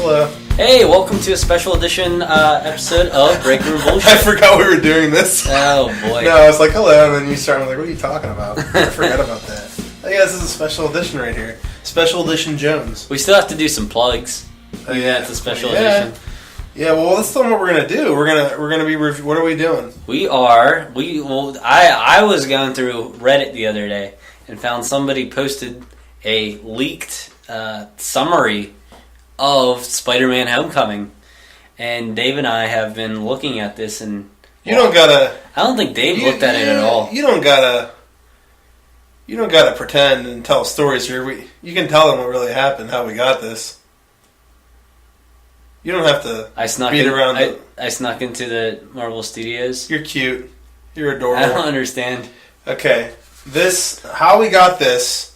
Hello. Hey, welcome to a special edition episode of Breakroom Bullshit. I forgot we were doing this. Oh, boy. No, I was like, hello, and then you started, I was like, what are you talking about? I forgot about that. Oh, yeah, this is a special edition right here. Special edition Jones. We still have to do some plugs. Oh, yeah. It's a special edition. Yeah, well, let's tell them what we're gonna do. We're gonna be what are we doing? I was going through Reddit the other day and found somebody posted a leaked summary of Spiderman Homecoming, and Dave and I have been looking at this, and I don't think Dave looked at it at all. You don't gotta pretend and tell stories here. You can tell them what really happened, how we got this. You don't have to I snuck into the Marvel Studios. You're cute. You're adorable. I don't understand. Okay. How we got this.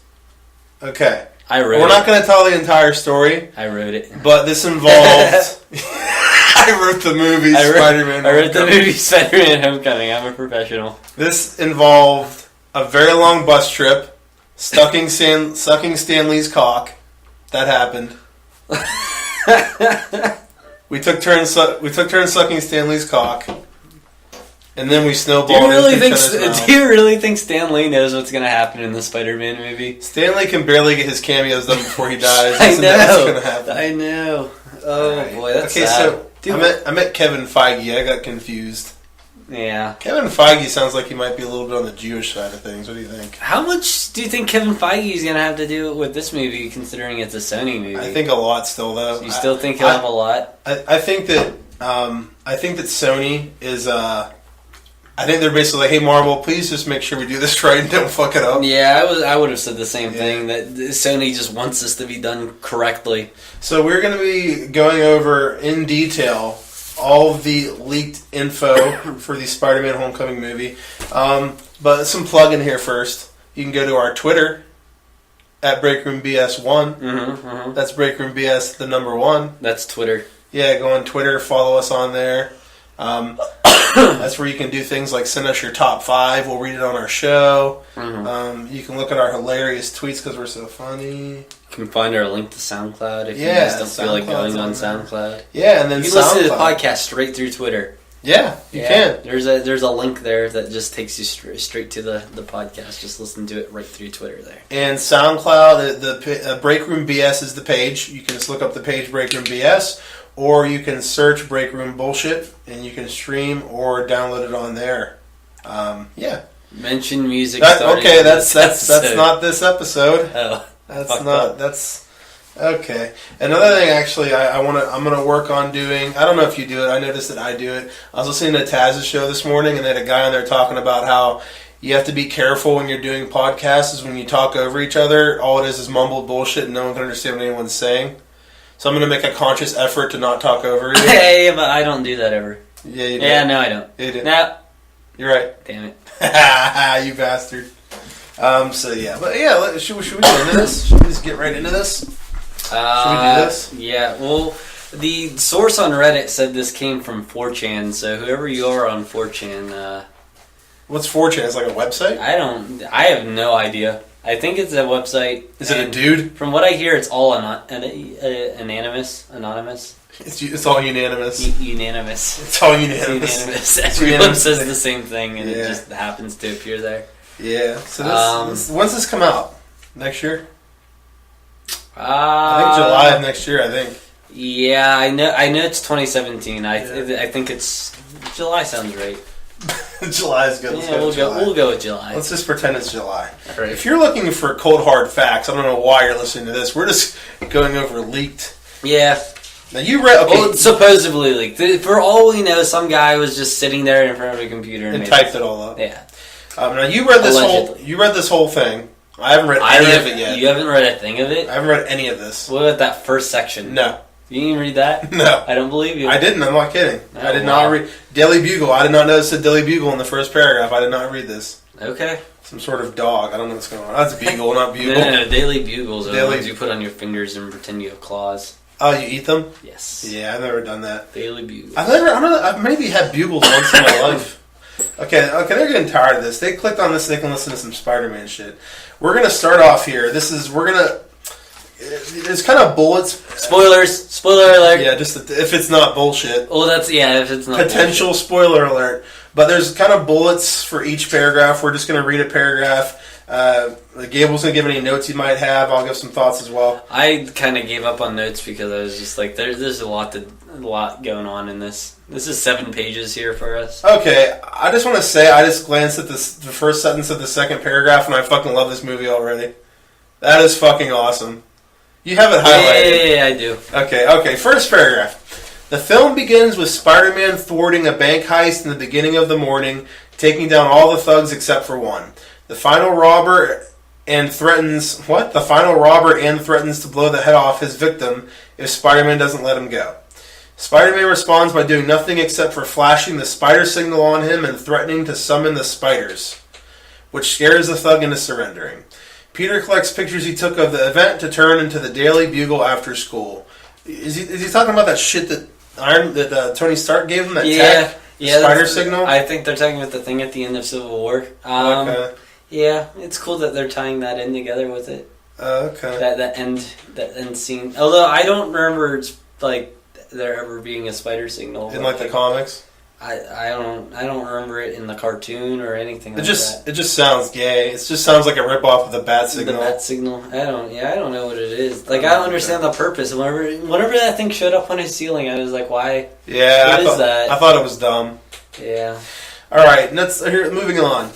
Okay. We're not going to tell the entire story. I wrote it. But this involved... I wrote the movie Spider-Man Homecoming. I wrote the movie Spider-Man Homecoming. I'm a professional. This involved a very long bus trip, sucking Stan Lee's cock. That happened. We took turns sucking Stan Lee's cock. And then we snowballed. Do you really think Stan Lee knows what's going to happen in the Spider-Man movie? Stan Lee can barely get his cameos done before he dies. I know. That's what's going to happen. I know. Oh, right. Boy, that's okay, sad. So I met Kevin Feige. I got confused. Yeah. Kevin Feige sounds like he might be a little bit on the Jewish side of things. What do you think? How much do you think Kevin Feige is going to have to do with this movie, considering it's a Sony movie? I think a lot still, though. So you still think he'll have a lot? I think that Sony is... I think they're basically like, hey, Marvel, please just make sure we do this right and don't fuck it up. Yeah, I would have said the same thing, that Sony just wants this to be done correctly. So we're going to be going over in detail all of the leaked info for the Spider-Man Homecoming movie. But some plug in here first. You can go to our Twitter at BreakroomBS1. Mm-hmm. That's BreakroomBS, the number 1. That's Twitter. Yeah, go on Twitter, follow us on there. That's where you can do things like send us your top 5. We'll read it on our show. Mm-hmm. You can look at our hilarious tweets because we're so funny. You can find our link to SoundCloud if you guys don't feel like going on SoundCloud. Yeah, and then you can listen to the podcast straight through Twitter. Yeah, you can. There's a link there that just takes you straight to the podcast. Just listen to it right through Twitter there. And SoundCloud, the Breakroom BS is the page. You can just look up the page Breakroom BS. Or you can search Breakroom Bullshit, and you can stream or download it on there. Yeah. Mention music. That's not this episode. Oh, that's okay. Another thing, actually, I'm gonna work on doing. I don't know if you do it. I noticed that I do it. I was listening to Taz's show this morning, and they had a guy on there talking about how you have to be careful when you're doing podcasts. Is when you talk over each other, all it is mumbled bullshit, and no one can understand what anyone's saying. So I'm going to make a conscious effort to not talk over you. Hey, but I don't do that ever. Yeah, you do. Yeah, no, I don't. You do. No. You're right. Damn it. You bastard. So, yeah. But, yeah, should we get into this? Should we just get right into this? Should we do this? Yeah, well, the source on Reddit said this came from 4chan, so whoever you are on 4chan... What's 4chan? It's like a website? I have no idea. I think it's a website. Is it a dude? From what I hear, it's all anonymous. It's all unanimous. Unanimous. It's all unanimous. Everyone says the same thing, and it just happens to appear there. Yeah. So when's this come out? Next year? I think July of next year. I think. Yeah, I know. It's 2017. I think it's July. Sounds right. July is good. We'll go with July. Let's just pretend it's July. Right. If you're looking for cold hard facts, I don't know why you're listening to this. We're just going over leaked. Yeah. Now you read. Okay. Well, supposedly leaked. For all we know, some guy was just sitting there in front of a computer and typed it all up. Yeah. Now you read this whole thing. I haven't read any of it yet. You haven't read a thing of it? I haven't read any of this. What about that first section? No. You didn't read that? No. I don't believe you. I didn't. I'm not kidding. Oh, I did not read Daily Bugle. I did not notice the Daily Bugle in the first paragraph. I did not read this. Okay. Some sort of dog. I don't know what's going on. That's Beagle, not Bugle. No. Daily Bugles are the ones you put on your fingers and pretend you have claws. Oh, you eat them? Yes. Yeah, I've never done that. Daily Bugles. I've maybe had Bugles once in my life. Okay, they're getting tired of this. They clicked on this so they can listen to some Spider-Man shit. We're going to start off here. there's kind of bullets. Spoilers. Spoiler alert. Yeah, just if it's not bullshit. Well, if it's not potential bullshit. Spoiler alert. But there's kind of bullets for each paragraph. We're just going to read a paragraph. Gable's going to give any notes you might have. I'll give some thoughts as well. I kind of gave up on notes because I was just like, there's a lot going on in this. This is 7 pages here for us. Okay, I just want to say I just glanced at the first sentence of the second paragraph, and I fucking love this movie already. That is fucking awesome. You have it highlighted. Yeah, I do. Okay. First paragraph. The film begins with Spider-Man thwarting a bank heist in the beginning of the morning, taking down all the thugs except for one. The final robber threatens to blow the head off his victim if Spider-Man doesn't let him go. Spider-Man responds by doing nothing except for flashing the spider signal on him and threatening to summon the spiders, which scares the thug into surrendering. Peter collects pictures he took of the event to turn into the Daily Bugle after school. Is he talking about that shit that Tony Stark gave him? That tech? Yeah, spider signal? I think they're talking about the thing at the end of Civil War. Okay. Yeah, it's cool that they're tying that in together with it. Okay. That end scene. Although I don't remember like there ever being a spider signal in like the comics. I don't remember it in the cartoon or anything like that. It just sounds gay. It just sounds like a ripoff of the bat signal. The bat signal. I don't know what it is. Like I don't understand the purpose. Whenever that thing showed up on his ceiling, I was like, why? Yeah, what is that? I thought it was dumb. Yeah. All right, moving on.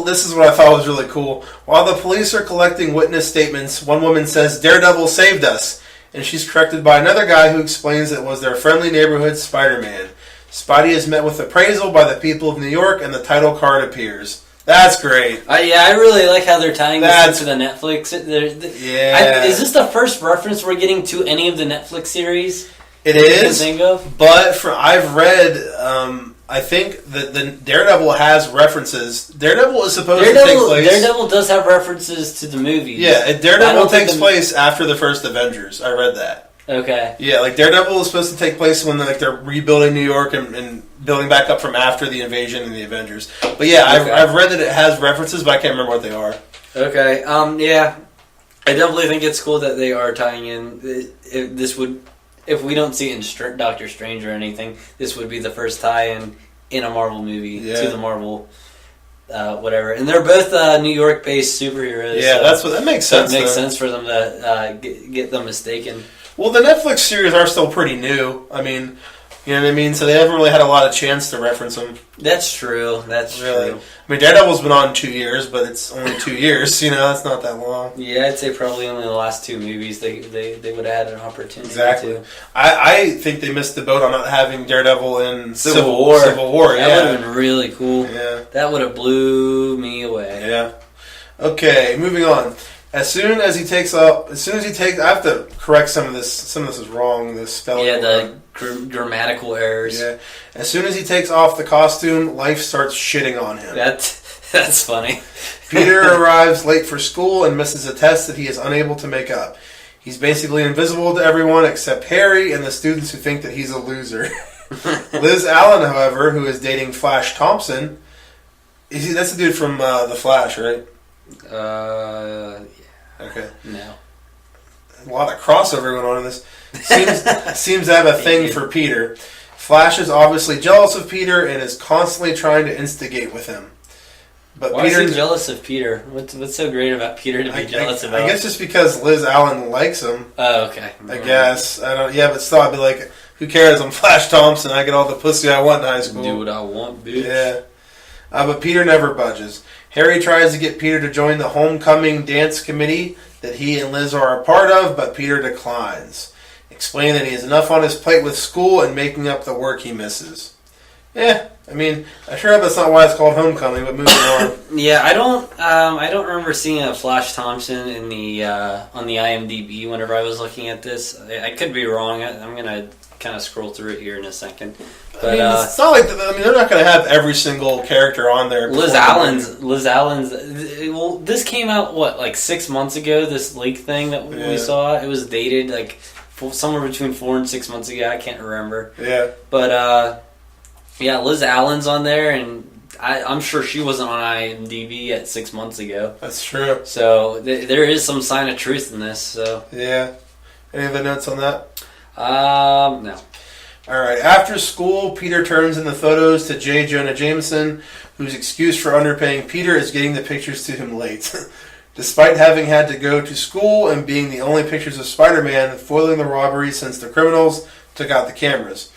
This is what I thought was really cool. While the police are collecting witness statements, one woman says, "Daredevil saved us," and she's corrected by another guy who explains it was their friendly neighborhood Spider-Man. Spidey is met with appraisal by the people of New York, and the title card appears. That's great. I really like how they're tying this into the Netflix. Yeah. Is this the first reference we're getting to any of the Netflix series? It is. You can think of? But I've read. I think that the Daredevil has references. Daredevil is supposed to take place. Daredevil does have references to the movies. Yeah, Daredevil takes place after the first Avengers. I read that. Okay. Yeah, like Daredevil is supposed to take place when they're rebuilding New York and building back up from after the invasion and the Avengers. But yeah, okay. I've read that it has references, but I can't remember what they are. Okay. Yeah, I definitely think it's cool that they are tying in. If we don't see it in Doctor Strange or anything, this would be the first tie-in in a Marvel movie to the Marvel whatever. And they're both New York-based superheroes. Yeah, so that makes sense. It makes sense for them to get them mistaken. Well, the Netflix series are still pretty new. I mean, you know what I mean? So they haven't really had a lot of chance to reference them. That's true. True. I mean, Daredevil's been on 2 years, but it's only 2 years. You know, that's not that long. Yeah, I'd say probably only the last 2 movies they would have had an opportunity exactly. to. I think they missed the boat on not having Daredevil in Civil War. Civil War, that would have been really cool. Yeah. That would have blew me away. Yeah. Okay, moving on. As soon as he takes, I have to correct some of this. Some of this is wrong. The spelling. Yeah, the grammatical errors. Yeah. As soon as he takes off the costume, life starts shitting on him. That's funny. Peter arrives late for school and misses a test that he is unable to make up. He's basically invisible to everyone except Harry and the students who think that he's a loser. Liz Allen, however, who is dating Flash Thompson, that's the dude from The Flash, right? Yeah. Okay. No. A lot of crossover going on in this. Seems to have a thing for Peter. Flash is obviously jealous of Peter and is constantly trying to instigate with him. But why is he jealous of Peter? What's so great about Peter to be jealous about? I guess just because Liz Allen likes him. Oh, okay. I guess. I don't. Yeah, but still, I'd be like, who cares? I'm Flash Thompson. I get all the pussy I want in high school. Do what I want, bitch. Yeah. But Peter never budges. Harry tries to get Peter to join the homecoming dance committee that he and Liz are a part of, but Peter declines, explaining that he has enough on his plate with school and making up the work he misses. Yeah, I mean, I sure hope that's not why it's called Homecoming, but moving on. Yeah, I don't remember seeing a Flash Thompson in the on the IMDb whenever I was looking at this. I could be wrong. I'm gonna kind of scroll through it here in a second. But, I mean, it's not like they're not going to have every single character on there. Liz Allen's. Well, this came out like 6 months ago. This leak thing that we saw, it was dated like somewhere between 4 and 6 months ago. I can't remember. Yeah. But yeah, Liz Allen's on there, and I'm sure she wasn't on IMDb at 6 months ago. That's true. So there is some sign of truth in this. So yeah. Any other notes on that? No. All right. After school, Peter turns in the photos to J. Jonah Jameson, whose excuse for underpaying Peter is getting the pictures to him late. Despite having had to go to school and being the only pictures of Spider-Man foiling the robbery since the criminals took out the cameras.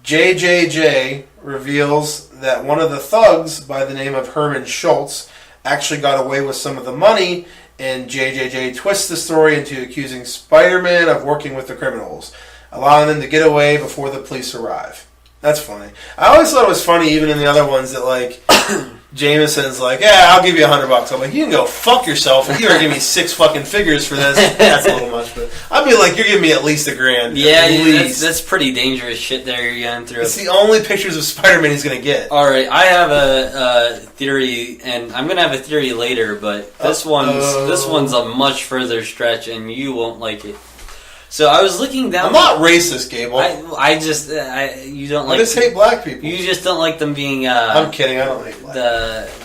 JJJ reveals that one of the thugs by the name of Herman Schultz actually got away with some of the money, and JJJ twists the story into accusing Spider-Man of working with the criminals, allowing them to get away before the police arrive. That's funny. I always thought it was funny, even in the other ones, that like Jameson's like, "Yeah, I'll give you $100." I'm like, "You can go fuck yourself. If you ever give me 6 fucking figures for this, that's a little much." But I'd be like, "You're giving me at least $1,000." Yeah, that's pretty dangerous shit there you're going through. It's the only pictures of Spider-Man he's gonna get. All right, I have a theory, and I'm gonna have a theory later, but this one's a much further stretch, and you won't like it. So I was looking down. I'm not racist, Gable. I just hate black people. You just don't like them being. I'm kidding. I don't hate black.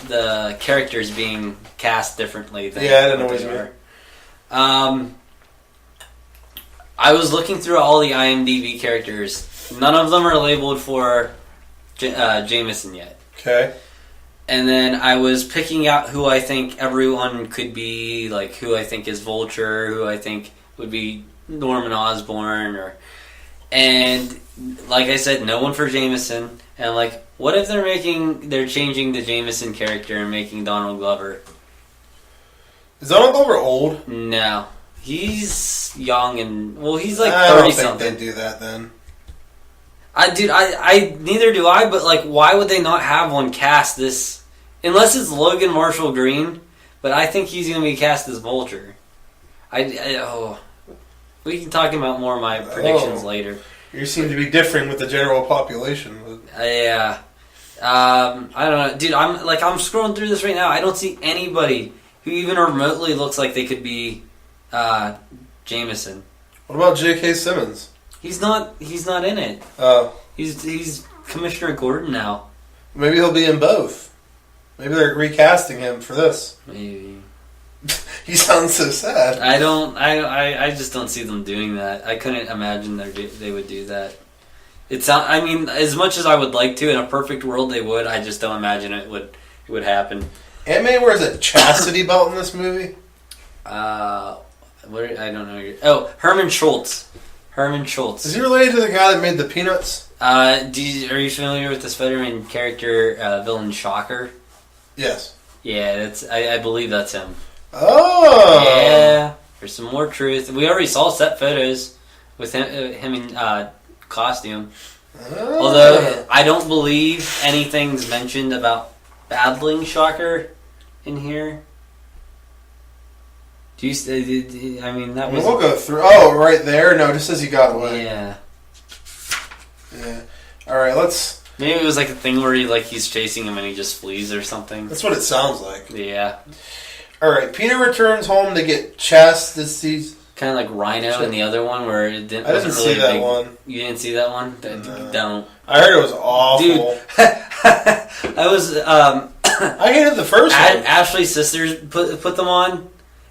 The characters being cast differently. Than I didn't know what they you are. I was looking through all the IMDb characters. None of them are labeled for Jameson yet. Okay. And then I was picking out who I think everyone could be, like who I think is Vulture, who I think would be Norman Osborn, and like I said, no one for Jameson. And like, what if they're changing the Jameson character and making Donald Glover? Is Donald Glover old? No, he's young and he's like 30 I don't think something. they'd do that then. I neither do I. But like, why would they not have one cast this? Unless it's Logan Marshall Green, but I think he's going to be cast as Vulture. We can talk about more of my predictions later. You seem to be differing with the general population. Yeah. I don't know. Dude, I'm scrolling through this right now. I don't see anybody who even remotely looks like they could be Jameson. What about J.K. Simmons? He's not in it. Oh. He's Commissioner Gordon now. Maybe he'll be in both. Maybe they're recasting him for this. Maybe. He sounds so sad. I just don't see them doing that. I couldn't imagine they would do that. I mean, as much as I would like to, in a perfect world they would, I just don't imagine it would happen. Aunt May wears a chastity belt in this movie? I don't know. Herman Schultz. Herman Schultz. Is he related to the guy that made the Peanuts? Are you familiar with the Spider-Man character, villain Shocker? Yes. Yeah, I believe that's him. Oh! Yeah, there's some more truth. We already saw set photos with him in costume. Oh. Although, I don't believe anything's mentioned about battling Shocker in here. Do you? I mean, that was. We'll go through. Oh, right there. No, it just says he got away. Yeah. Yeah. All right. Let's. Maybe it was like a thing where he's chasing him and he just flees or something. That's what it sounds like. Yeah. All right. Peter returns home to get chastised. Kind of like Rhino in the other one, where it didn't. I didn't see that one. You didn't see that one? No. Don't. I heard it was awful. Dude, I was. I hated the first one. Ashley's sisters put them on,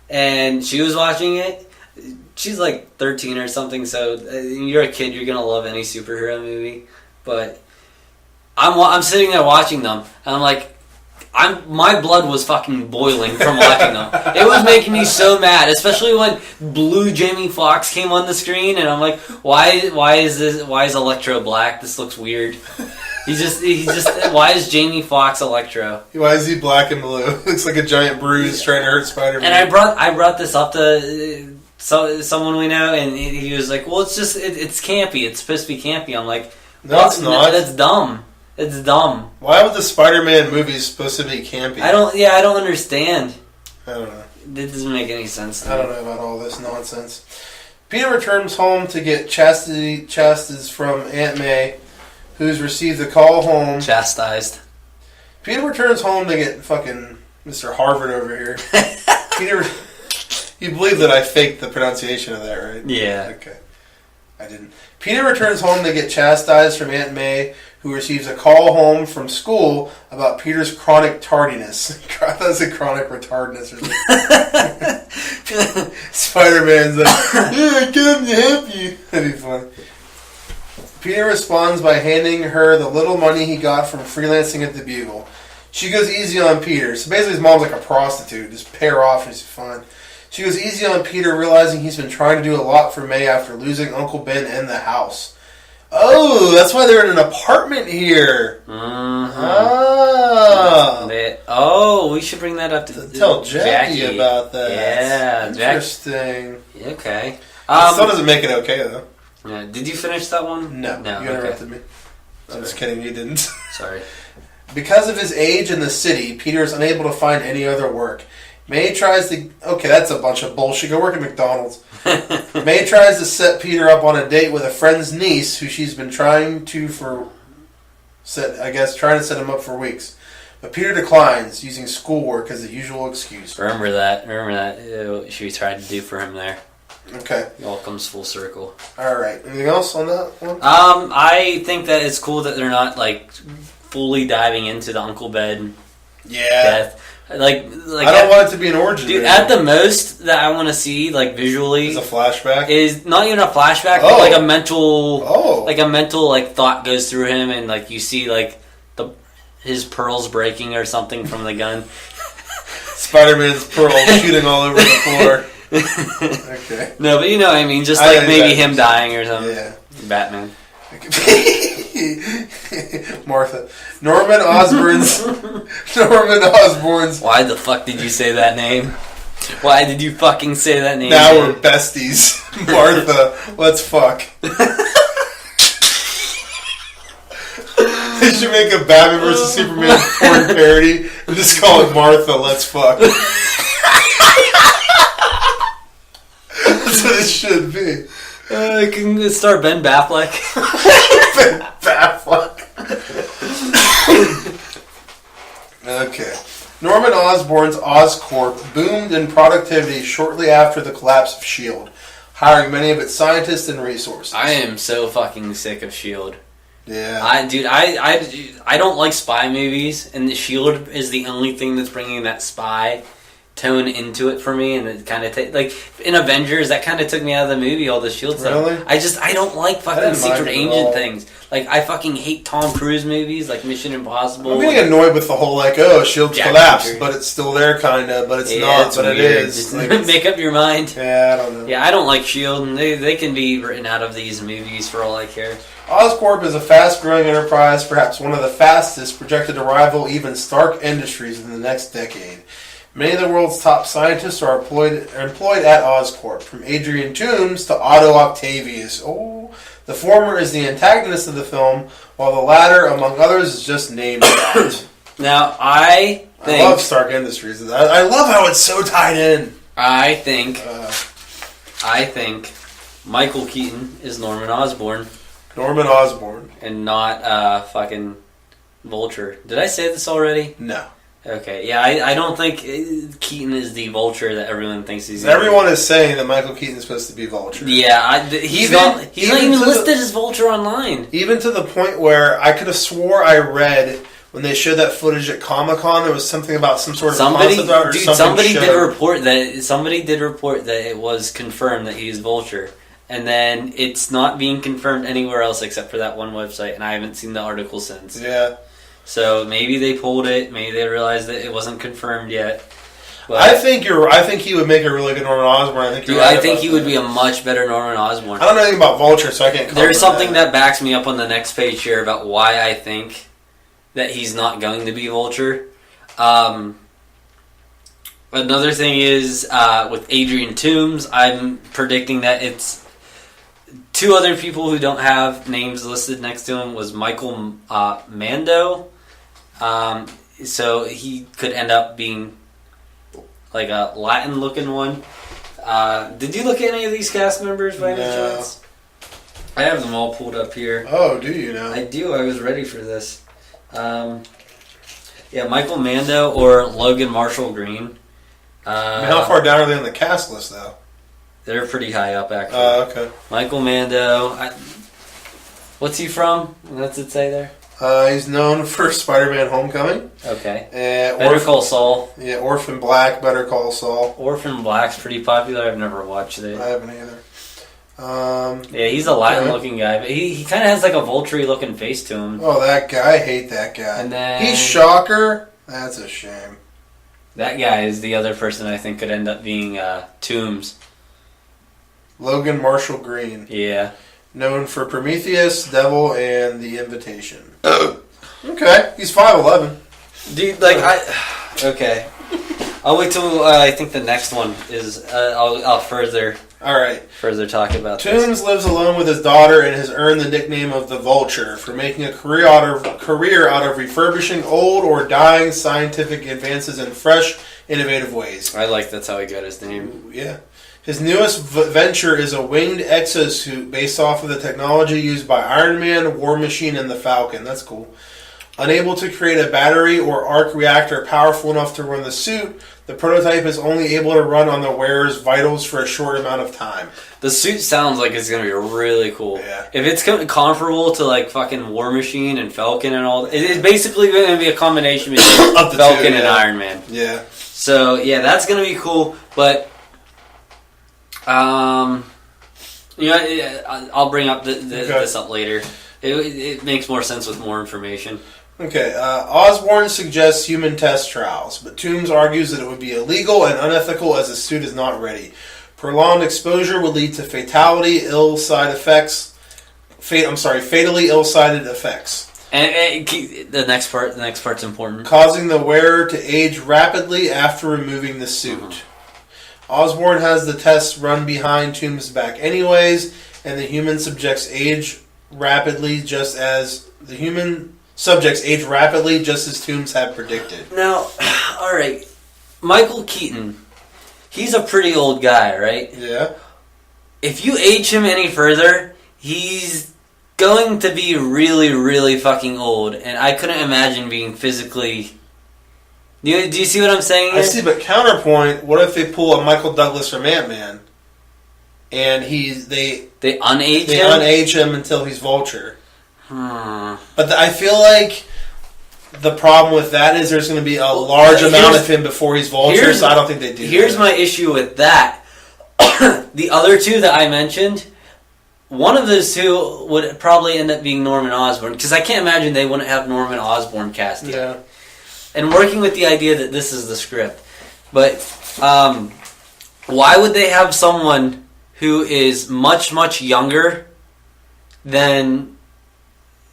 and she was watching it. She's like 13 or something, so you're a kid, you're gonna love any superhero movie. But I'm sitting there watching them, and I'm like, my blood was fucking boiling from watching them. It was making me so mad, especially when blue Jamie Foxx came on the screen, and I'm like, why is Electro black? This looks weird. He just why is Jamie Foxx Electro? Why is he black and blue? Looks like a giant bruise trying to hurt Spider-Man. And I brought this up to someone we know, and he was like, well, it's just it's campy. It's supposed to be campy. I'm like, no, it's not. That's dumb. It's dumb. Why would the Spider-Man movie supposed to be campy? I don't understand. I don't know. It doesn't make any sense to me. I don't know about all this nonsense. Peter returns home to get chastised from Aunt May, who's received a call home. Chastised. Peter returns home to get fucking Mr. Harvard over here. Peter, you believe that I faked the pronunciation of that, right? Yeah. Okay. I didn't. Peter returns home to get chastised from Aunt May, who receives a call home from school about Peter's chronic tardiness. I thought it said chronic retardness or something. Spider-Man's like, "Yeah, I come to help you." That'd be funny. Peter responds by handing her the little money he got from freelancing at the Bugle. She goes easy on Peter. So basically his mom's like a prostitute. Just pay her off and she's fine. She goes easy on Peter, realizing he's been trying to do a lot for May after losing Uncle Ben and the house. Oh, that's why they're in an apartment here. Mm-hmm. Oh. We should bring that up to tell Jackie about that. Yeah, interesting. Okay. It still doesn't make it okay, though. Yeah. Did you finish that one? No, you interrupted me. I'm just kidding, you didn't. Sorry. Because of his age in the city, Peter is unable to find any other work. May tries to... Okay, that's a bunch of bullshit. Go work at McDonald's. May tries to set Peter up on a date with a friend's niece who she's been trying to set him up for weeks. But Peter declines, using schoolwork as the usual excuse. Remember that she tried to do for him there. Okay. It all comes full circle. Alright. Anything else on that one? I think that it's cool that they're not, like, fully diving into the Uncle Ben death. Like I don't want it to be an origin. Dude, at the most that I want to see, like, visually, is a flashback. Is not even a flashback, but like a mental, thought goes through him, and like you see like his pearls breaking or something from the gun. Spider-Man's pearls shooting all over the floor. Okay. No, but you know what I mean. Just like maybe him dying or something. Yeah. Batman. Martha. Norman Osborn's. Why the fuck did you say that name? Why did you fucking say that name? Now we're besties. Martha, let's fuck. They should make a Batman vs Superman porn parody and just call it Martha, let's fuck. That's what it should be. Can star Ben Affleck. Ben Affleck. Okay. Norman Osborn's Oscorp boomed in productivity shortly after the collapse of S.H.I.E.L.D., hiring many of its scientists and resources. I am so fucking sick of S.H.I.E.L.D. Yeah. I don't like spy movies, and the S.H.I.E.L.D. is the only thing that's bringing that spy tone into it for me, and it kind of like in Avengers that kind of took me out of the movie, all the S.H.I.E.L.D. Really? stuff. I don't like fucking secret agent things. Like, I fucking hate Tom Cruise movies, like Mission Impossible. I'm getting annoyed with the whole S.H.I.E.L.D. collapsed, but it's still there, kind of, but it's not, but weird. It is. Just make up your mind. Yeah, I don't know. Yeah, I don't like S.H.I.E.L.D., and they can be written out of these movies for all I care. Oscorp is a fast-growing enterprise, perhaps one of the fastest, projected to rival even Stark Industries in the next decade. Many of the world's top scientists are employed at Oscorp, from Adrian Toomes to Otto Octavius. Oh, the former is the antagonist of the film, while the latter, among others, is just named that. Now, I love Stark Industries. I love how it's so tied in. I think Michael Keaton is Norman Osborn. Norman Osborn. And not fucking Vulture. Did I say this already? No. Okay, yeah, I don't think Keaton is the Vulture that everyone thinks he's. Everyone is saying that Michael Keaton is supposed to be Vulture. Yeah, he's not even listed as Vulture online. Even to the point where I could have swore I read when they showed that footage at Comic-Con, there was something about some sort of concept art or something. Somebody did report that it was confirmed that he's Vulture. And then it's not being confirmed anywhere else except for that one website, and I haven't seen the article since. Yeah. So maybe they pulled it. Maybe they realized that it wasn't confirmed yet. But I think he would make a really good Norman Osborn. I think he would be a much better Norman Osborn. I don't know anything about Vulture, so I can't. There's something that backs me up on the next page here about why I think that he's not going to be Vulture. Another thing is with Adrian Toomes, I'm predicting that it's. Two other people who don't have names listed next to him was Michael Mando. So he could end up being like a Latin-looking one. Did you look at any of these cast members by any chance? I have them all pulled up here. Oh, do you now? I do. I was ready for this. Michael Mando or Logan Marshall Green. How far down are they on the cast list, though? They're pretty high up, actually. Okay. Michael Mando. What's he from? What's it say there? He's known for Spider-Man Homecoming. Okay. Better Call Saul. Yeah, Orphan Black, Better Call Saul. Orphan Black's pretty popular. I've never watched it. I haven't either. Yeah, he's a Latin-looking guy, but he kind of has like a vulture-looking face to him. Oh, that guy. I hate that guy. And then he's Shocker. That's a shame. That guy is the other person I think could end up being Toombs. Logan Marshall Green. Yeah. Known for Prometheus, Devil, and The Invitation. Okay, he's 5'11". Dude, like okay. I'll wait till I think the next one is. I'll further talk about this. Toombs lives alone with his daughter and has earned the nickname of the Vulture for making a career out of refurbishing old or dying scientific advances in fresh, innovative ways. I like that's how he got his name. Yeah. His newest venture is a winged exosuit based off of the technology used by Iron Man, War Machine, and the Falcon. That's cool. Unable to create a battery or arc reactor powerful enough to run the suit, the prototype is only able to run on the wearer's vitals for a short amount of time. The suit sounds like it's going to be really cool. Yeah. If it's comparable to like fucking War Machine and Falcon and all, it's basically going to be a combination between of the Falcon two, and Iron Man. Yeah. So yeah, that's going to be cool. But I'll bring up this up later. It makes more sense with more information. Okay, Osborn suggests human test trials, but Toombs argues that it would be illegal and unethical as the suit is not ready. Prolonged exposure would lead to fatally ill-sided effects. And the next part's important. Causing the wearer to age rapidly after removing the suit. Mm-hmm. Osborn has the tests run behind Toombs' back anyways, and the human subjects age rapidly just as Toombs had predicted. Now, alright, Michael Keaton, he's a pretty old guy, right? Yeah. If you age him any further, he's going to be really, really fucking old, and I couldn't imagine being physically... Do you see what I'm saying here? I see, but counterpoint, what if they pull a Michael Douglas from Ant-Man, and they unage him until he's Vulture? But I feel like the problem with that is there's going to be a large amount of him before he's Vulture, so I don't think they do. Here's my issue with that. The other two that I mentioned, one of those two would probably end up being Norman Osborn, because I can't imagine they wouldn't have Norman Osborn cast yet. Yeah. And working with the idea that this is the script. But why would they have someone who is much, much younger than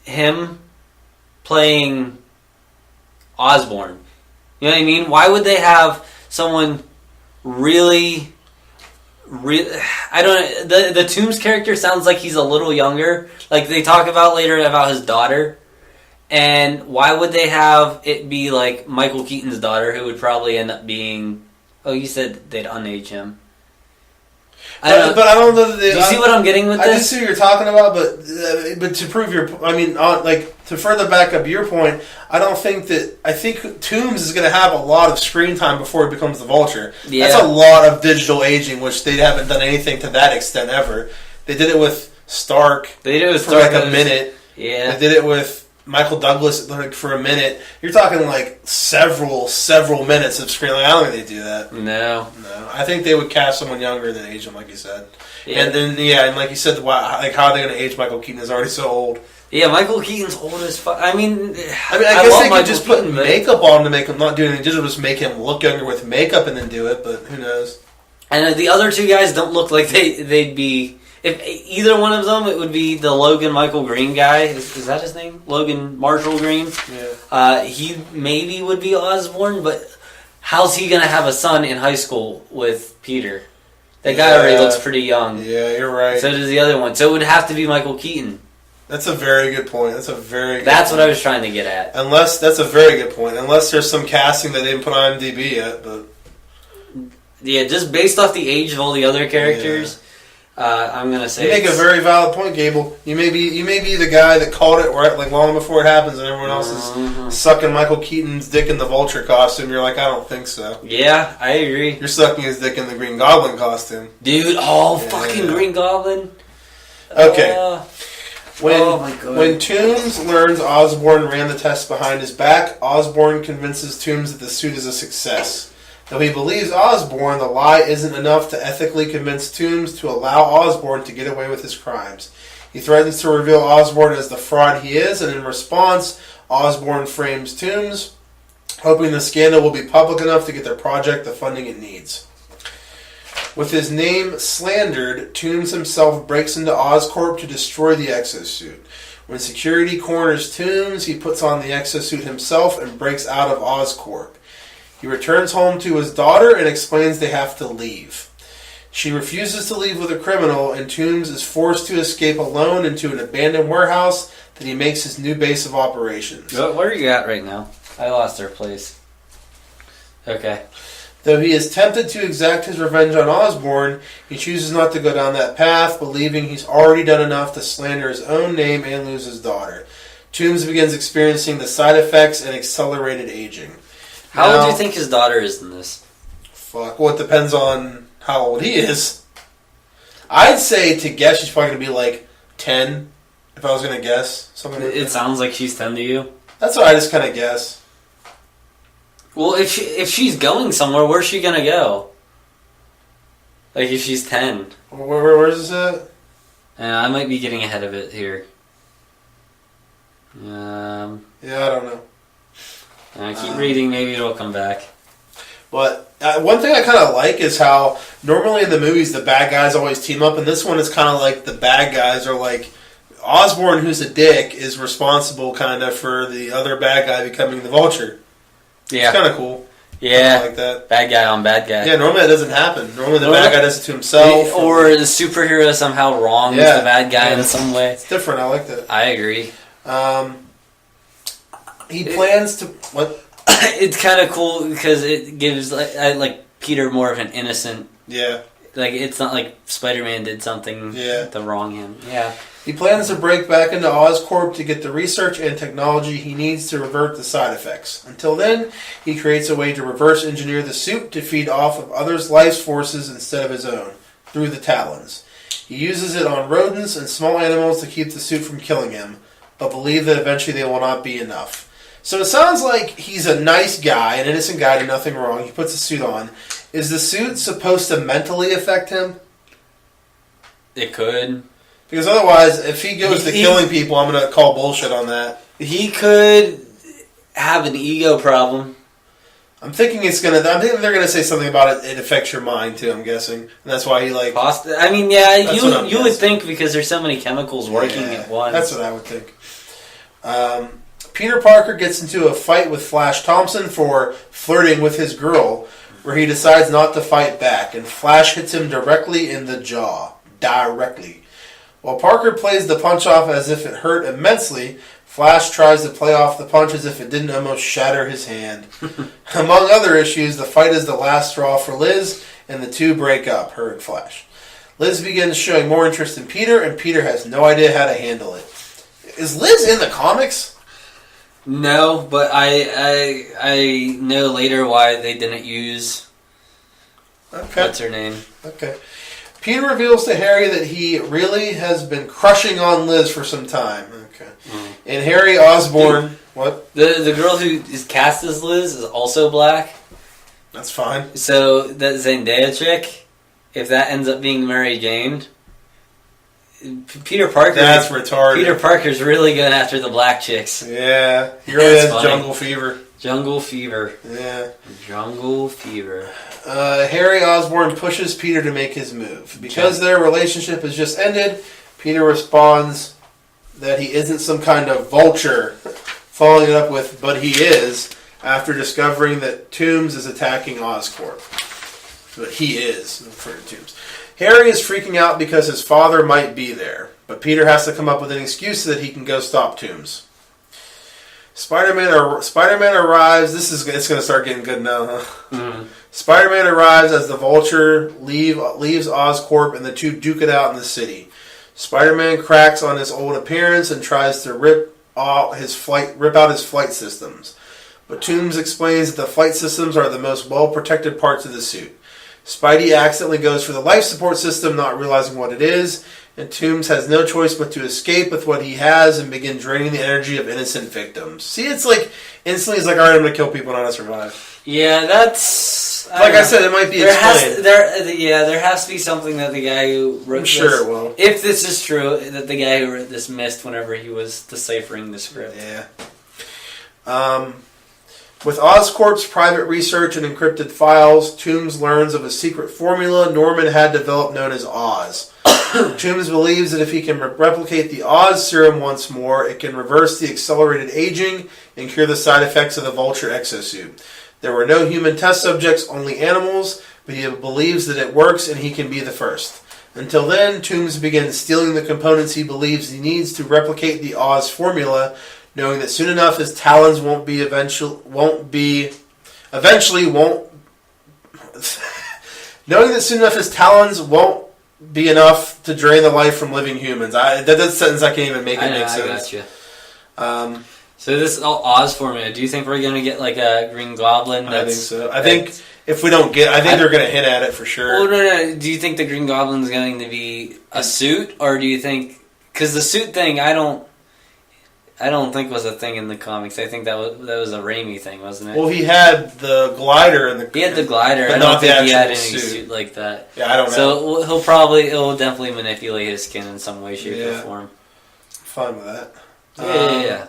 him playing Osborn? You know what I mean? Why would they have someone really... I don't know. The Toombs character sounds like he's a little younger. Like they talk about later about his daughter. And why would they have it be like Michael Keaton's daughter, who would probably end up being... Oh, you said they'd unage him. But I don't know that they... Do you see what I'm getting with this? I just see what you're talking about, but to prove your... I mean, to further back up your point, I think Toombs is going to have a lot of screen time before he becomes the Vulture. Yeah. That's a lot of digital aging, which they haven't done anything to that extent ever. They did it with Stark. They did it with Stark like a minute. Yeah. They did it with Michael Douglas like for a minute. You're talking like several minutes of screen. Like, I don't think they do that. No. I think they would cast someone younger than age him, like you said. Yeah. And then and like you said, like how are they going to age Michael Keaton? Is already so old. Yeah, Michael Keaton's old as fuck. I guess they could just put makeup on to make him not do anything. Just make him look younger with makeup and then do it. But who knows? And the other two guys don't look like they'd be. If either one of them, it would be the Logan Michael Green guy. Is that his name? Logan Marshall Green? Yeah. He maybe would be Osborn, but how's he going to have a son in high school with Peter? That guy already looks pretty young. Yeah, you're right. So does the other one. So it would have to be Michael Keaton. That's a very good point. That's what I was trying to get at. That's a very good point. Unless there's some casting that they didn't put on IMDb yet, but... Yeah, just based off the age of all the other characters... Yeah. I'm gonna say you make a very valid point, Gable. You may be the guy that called it right, like long before it happens, and everyone else is sucking Michael Keaton's dick in the Vulture costume. You're like, I don't think so. Yeah, I agree. You're sucking his dick in the Green Goblin costume, dude. Fucking Green Goblin. Okay. Oh my God. When Toomes learns Osborn ran the test behind his back, Osborn convinces Toomes that the suit is a success. Though he believes Osborn, the lie isn't enough to ethically convince Toomes to allow Osborn to get away with his crimes. He threatens to reveal Osborn as the fraud he is, and in response, Osborn frames Toomes, hoping the scandal will be public enough to get their project the funding it needs. With his name slandered, Toomes himself breaks into Oscorp to destroy the exosuit. When security corners Toomes, he puts on the exosuit himself and breaks out of Oscorp. He returns home to his daughter and explains they have to leave. She refuses to leave with a criminal, and Toomes is forced to escape alone into an abandoned warehouse that he makes his new base of operations. Where are you at right now? I lost our place. Okay. Though he is tempted to exact his revenge on Osborn, he chooses not to go down that path, believing he's already done enough to slander his own name and lose his daughter. Toomes begins experiencing the side effects and accelerated aging. How old do you think his daughter is in this? Fuck. Well, it depends on how old he is. I'd say to guess she's probably going to be like 10, if I was going to guess. Something like It sounds like she's 10 to you. That's what I just kind of guess. Well, if she's going somewhere, where's she gonna go? Like if she's 10. Where's this at? I might be getting ahead of it here. Yeah, I don't know. Keep reading, maybe it'll come back. But one thing I kind of like is how normally in the movies the bad guys always team up, and this one is kind of like the bad guys are like Osborn, who's a dick, is responsible kind of for the other bad guy becoming the Vulture. Yeah. It's kind of cool. Yeah. Like that. Bad guy on bad guy. Yeah, normally that doesn't happen. Normally the bad guy does it to himself. Or the superhero somehow wrongs the bad guy in some way. It's different. I like that. I agree. He plans to... What? It's kind of cool because it gives like Peter more of an innocent... Yeah. Like, it's not like Spider-Man did something to wrong him. Yeah. He plans to break back into Oscorp to get the research and technology he needs to revert the side effects. Until then, he creates a way to reverse engineer the suit to feed off of others' life forces instead of his own, through the talons. He uses it on rodents and small animals to keep the suit from killing him, but believe that eventually they will not be enough. So it sounds like he's a nice guy, an innocent guy, did nothing wrong. He puts the suit on. Is the suit supposed to mentally affect him? It could. Because otherwise, if he goes to killing people, I'm going to call bullshit on that. He could have an ego problem. I'm thinking they're going to say something about it affects your mind, too, I'm guessing. And that's why he, like... I mean, yeah, you would think because there's so many chemicals working at once. That's what I would think. Peter Parker gets into a fight with Flash Thompson for flirting with his girl, where he decides not to fight back, and Flash hits him directly in the jaw. Directly. While Parker plays the punch off as if it hurt immensely, Flash tries to play off the punch as if it didn't almost shatter his hand. Among other issues, the fight is the last straw for Liz, and the two break up, her and Flash. Liz begins showing more interest in Peter, and Peter has no idea how to handle it. Is Liz in the comics? No, but I know later why they didn't use... Okay. What's her name? Okay. Peter reveals to Harry that he really has been crushing on Liz for some time. Okay. Mm. And Harry Osborn... What? The girl who is cast as Liz is also black. That's fine. So that Zendaya chick, if that ends up being Mary Jane... Peter Parker. That's retarded. Peter Parker's really going after the black chicks. Yeah, he really has jungle fever. Jungle fever. Yeah. Jungle fever. Harry Osborn pushes Peter to make his move. Because their relationship has just ended, Peter responds that he isn't some kind of vulture, following it up with, but he is, after discovering that Toomes is attacking Oscorp. But he is, for Toomes. Harry is freaking out because his father might be there, but Peter has to come up with an excuse so that he can go stop Toomes. Spider-Man arrives. It's going to start getting good now, huh? Mm-hmm. Spider-Man arrives as the Vulture leaves Oscorp, and the two duke it out in the city. Spider-Man cracks on his old appearance and tries to rip out his flight systems. But Toomes explains that the flight systems are the most well-protected parts of the suit. Spidey accidentally goes for the life support system, not realizing what it is, and Toomes has no choice but to escape with what he has and begin draining the energy of innocent victims. See, it's like, instantly he's like, alright, I'm going to kill people in order to survive. Yeah, that's... Like I said, it might be explained. There has to be something that the guy who wrote this... I'm sure it will. If this is true, that the guy who wrote this missed whenever he was deciphering the script. Yeah. With Oscorp's private research and encrypted files, Toomes learns of a secret formula Norman had developed known as Oz. Toomes believes that if he can replicate the Oz serum once more, it can reverse the accelerated aging and cure the side effects of the Vulture exosuit. There were no human test subjects, only animals, but he believes that it works and he can be the first. Until then, Toomes begins stealing the components he believes he needs to replicate the Oz formula, knowing that soon enough his talons won't be enough to drain the life from living humans. That sentence I can't even make it make sense. I got you. So this is all Oz formula. Do you think we're going to get like a Green Goblin? I think so. I think if we don't get, I think they're going to hint at it for sure. Well, no. Do you think the Green Goblin is going to be a suit, or do you think? Because the suit thing, I don't think was a thing in the comics. I think that was a Raimi thing, wasn't it? Well, he had the glider and he had the glider. But I not don't think he had any suit. suit like that. Yeah, I don't know. So he'll definitely manipulate his skin in some way, shape, or form. Fine with that. Yeah.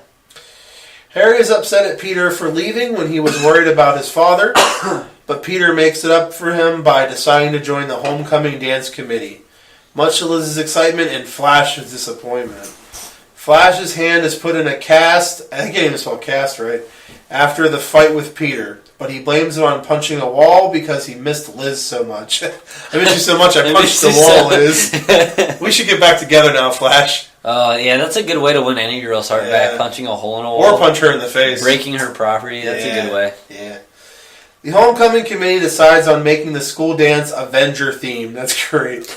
Harry is upset at Peter for leaving when he was worried about his father, but Peter makes it up for him by deciding to join the homecoming dance committee. Much to Liz's excitement and Flash's disappointment. Flash's hand is put in a cast, I can't even spell cast right, after the fight with Peter, but he blames it on punching a wall because he missed Liz so much. I miss you so much, I punched the wall, Liz. We should get back together now, Flash. Oh, yeah, that's a good way to win any girl's heart back, punching a hole in a wall. Or punch her in the face. Breaking her property, that's a good way. Yeah. The homecoming committee decides on making the school dance Avenger themed. That's great.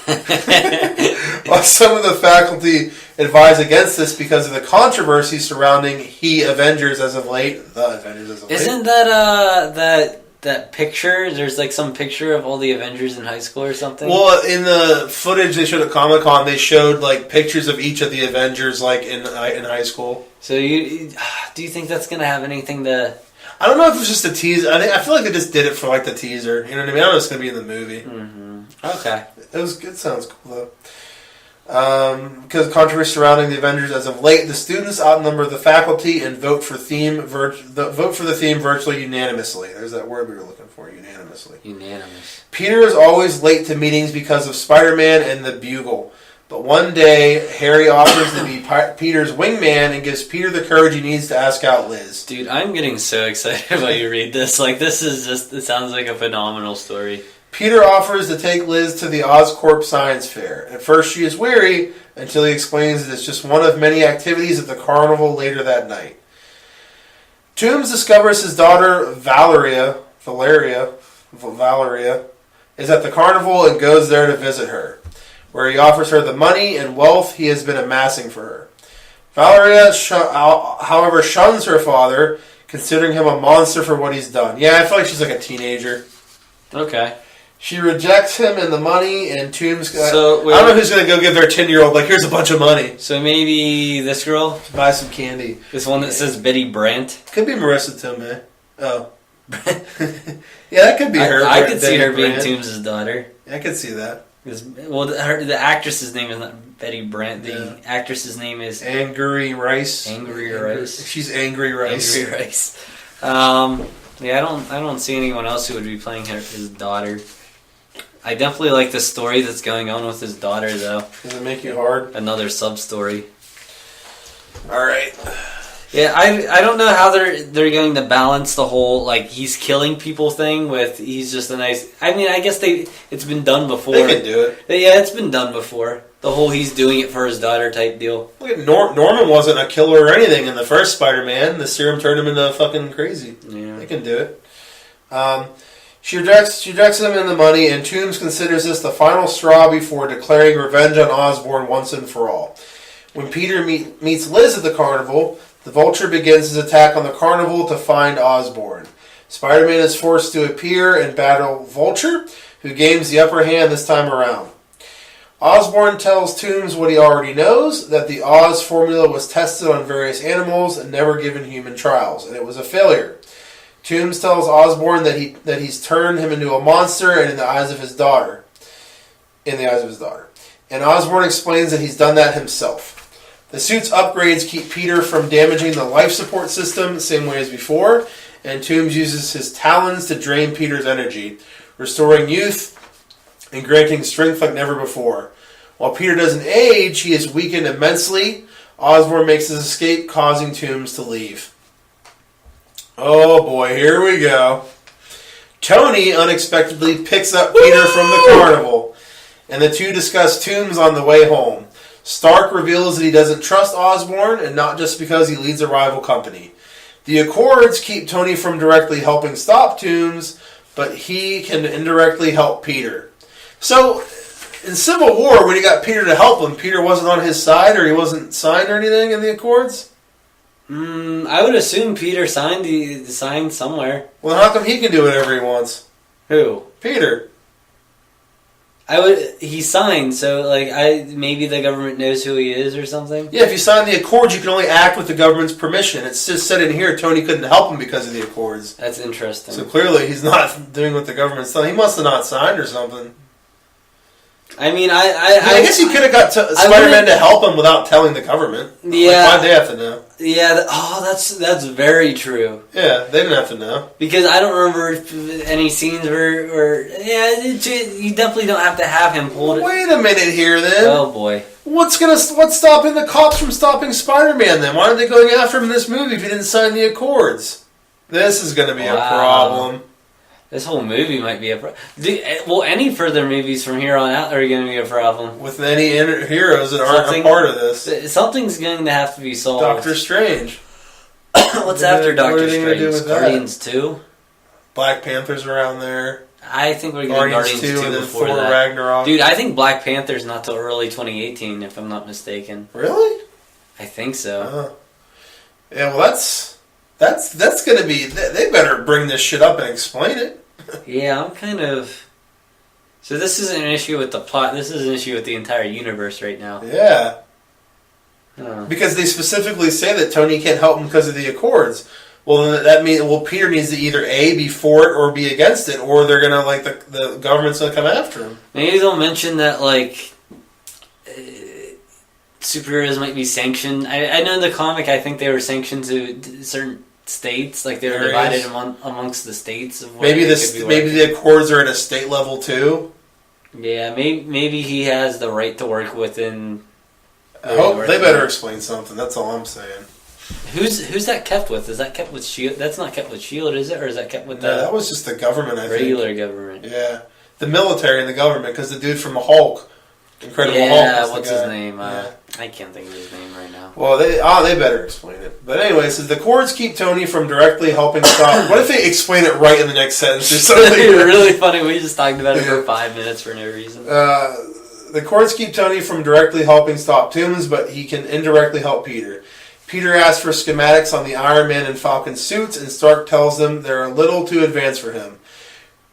While some of the faculty advise against this because of the controversy surrounding The Avengers as of late. Isn't that that picture? There's like some picture of all the Avengers in high school or something. Well, in the footage they showed at Comic-Con, they showed like pictures of each of the Avengers like in high school. So do you think that's going to have anything to... I don't know if it's just a teaser. I feel like they just did it for like the teaser. You know what I mean? I don't know if it's going to be in the movie. Mm-hmm. Okay. It sounds cool though. Because of controversy surrounding the Avengers as of late, the students outnumber the faculty and vote for the theme virtually unanimously. There's that word we were looking for, unanimously. Unanimous. Peter is always late to meetings because of Spider-Man and the Bugle. But one day, Harry offers to be Peter's wingman and gives Peter the courage he needs to ask out Liz. Dude, I'm getting so excited when you read this. Like, this is just, it sounds like a phenomenal story. Peter offers to take Liz to the Oscorp Science Fair. At first, she is weary until he explains that it's just one of many activities at the carnival later that night. Toomes discovers his daughter Valeria is at the carnival and goes there to visit her, where he offers her the money and wealth he has been amassing for her. Valeria, however, shuns her father, considering him a monster for what he's done. Yeah, I feel like she's like a teenager. Okay. She rejects him and the money, and Toomes... I don't know who's going to go give their 10-year-old, like, here's a bunch of money. So maybe this girl? Buy some candy. This one that says Betty Brant? Could be Marissa Tomei. Oh. Yeah, that could be her. I could see her being Toomes' daughter. I could see that. Well, the actress's name is not Betty Brant. The actress's name is... Angry Rice. Angry Rice. She's Angry Rice. Angry Rice. Yeah, I don't see anyone else who would be playing his daughter. I definitely like the story that's going on with his daughter, though. Does it make you hard? Another sub-story. Alright. Yeah, I don't know how they're going to balance the whole, like, he's killing people thing with he's just a nice... I mean, I guess it's been done before. They can do it. Yeah, it's been done before. The whole he's doing it for his daughter type deal. Look at Norman wasn't a killer or anything in the first Spider-Man. The serum turned him into fucking crazy. Yeah. They can do it. She rejects him and the money, and Toomes considers this the final straw before declaring revenge on Osborn once and for all. When Peter meets Liz at the carnival, the Vulture begins his attack on the carnival to find Osborn. Spider-Man is forced to appear and battle Vulture, who gains the upper hand this time around. Osborn tells Toomes what he already knows, that the Oz formula was tested on various animals and never given human trials, and it was a failure. Toomes tells Osborn that he's turned him into a monster and in the eyes of his daughter. And Osborn explains that he's done that himself. The suit's upgrades keep Peter from damaging the life support system the same way as before, and Toomes uses his talons to drain Peter's energy, restoring youth and granting strength like never before. While Peter doesn't age, he is weakened immensely. Osborn makes his escape, causing Toomes to leave. Oh boy, here we go. Tony unexpectedly picks up Peter from the carnival, and the two discuss Toomes on the way home. Stark reveals that he doesn't trust Osborn, and not just because he leads a rival company. The Accords keep Tony from directly helping stop Toomes, but he can indirectly help Peter. So, in Civil War, when he got Peter to help him, Peter wasn't on his side, or he wasn't signed or anything in the Accords? I would assume Peter signed somewhere. Well, how come he can do whatever he wants? Who? Peter. He signed, so maybe the government knows who he is or something? Yeah, if you sign the Accords, you can only act with the government's permission. It's just said in here Tony couldn't help him because of the Accords. That's interesting. So clearly he's not doing what the government's telling. He must have not signed or something. I mean, I guess he could have got Spider-Man to help him without telling the government. Yeah. Why'd they have to know? Yeah, that's very true. Yeah, they didn't have to know. Because I don't remember any scenes where you definitely don't have to have him pulled. Wait a minute here, then. Oh boy. What's stopping the cops from stopping Spider-Man, then? Why aren't they going after him in this movie if he didn't sign the Accords? This is going to be a problem. This whole movie might be a problem. Well, any further movies from here on out are going to be a problem. With any heroes that aren't a part of this. Something's going to have to be solved. Doctor Strange. What's after Doctor Strange? Do with Guardians 2? Black Panther's around there. I think we're going to Guardians 2 and then before Thor that. Ragnarok. Dude, I think Black Panther's not till early 2018, if I'm not mistaken. Really? I think so. Yeah, well, that's going to be... They better bring this shit up and explain it. Yeah, I'm kind of... So this isn't an issue with the plot. This is an issue with the entire universe right now. Yeah. Oh. Because they specifically say that Tony can't help him because of the Accords. Well, then that means Peter needs to either A, be for it or be against it, or they're gonna the government's gonna come after him. Maybe they'll mention that superheroes might be sanctioned. I know in the comic, I think they were sanctioned to certain states, they were divided amongst the states. Of maybe the Accords are at a state level too. Yeah, maybe he has the right to work within. I hope they better explain something. That's all I'm saying. Who's that kept with? Is that kept with Shield? That's not kept with Shield, is it? Or is that kept with that was just the government, I think. Regular government. Yeah. The military and the government, because the dude from the Hulk, Incredible Hulk. Yeah, what's his name? Yeah. I can't think of his name right now. Well, they better explain it. But anyway, it says the Accords keep Tony from directly helping stop... What if they explain it right in the next sentence or something? Really funny. We just talked about it for 5 minutes for no reason. The Accords keep Tony from directly helping stop Toomes, but he can indirectly help Peter. Peter asks for schematics on the Iron Man and Falcon suits, and Stark tells them they're a little too advanced for him.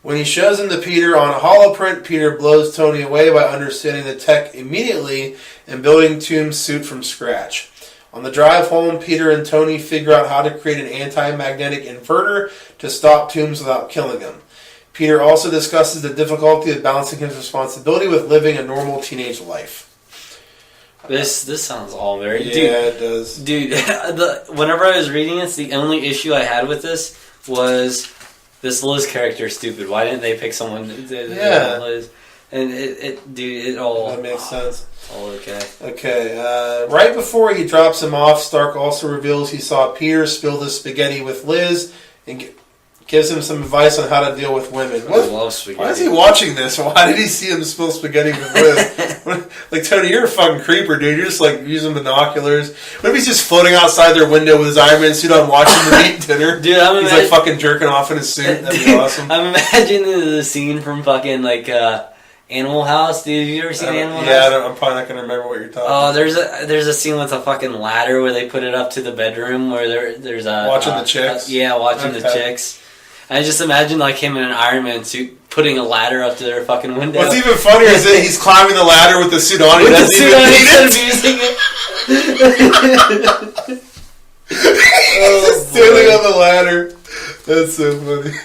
When he shows them to Peter on a holoprint, Peter blows Tony away by understanding the tech immediately and building Toomes' suit from scratch. On the drive home, Peter and Tony figure out how to create an anti-magnetic inverter to stop Toomes without killing him. Peter also discusses the difficulty of balancing his responsibility with living a normal teenage life. This sounds all very... Yeah, dude, it does. Dude, whenever I was reading this, the only issue I had with this was this Liz character is stupid. Why didn't they pick someone... Liz? And it all... That makes sense. All okay. Okay, right before he drops him off, Stark also reveals he saw Peter spill the spaghetti with Liz and gives him some advice on how to deal with women. I love spaghetti. Why is he watching this? Why did he see him spill spaghetti with Liz? Tony, you're a fucking creeper, dude. You're just using binoculars. What if he's just floating outside their window with his Iron Man suit on watching them eat dinner? Dude, he's fucking jerking off in his suit. That'd be awesome. I'm imagining the scene from fucking Animal House. Dude, have you ever seen Animal House? Yeah, I'm probably not going to remember what you're talking about. There's a scene with a fucking ladder where they put it up to the bedroom where there's a... Watching the chicks? Watching the chicks. I just imagine like him in an Iron Man suit putting a ladder up to their fucking window. What's even funnier is that he's climbing the ladder with the suit on. He doesn't even need it. He's standing on the ladder. That's so funny.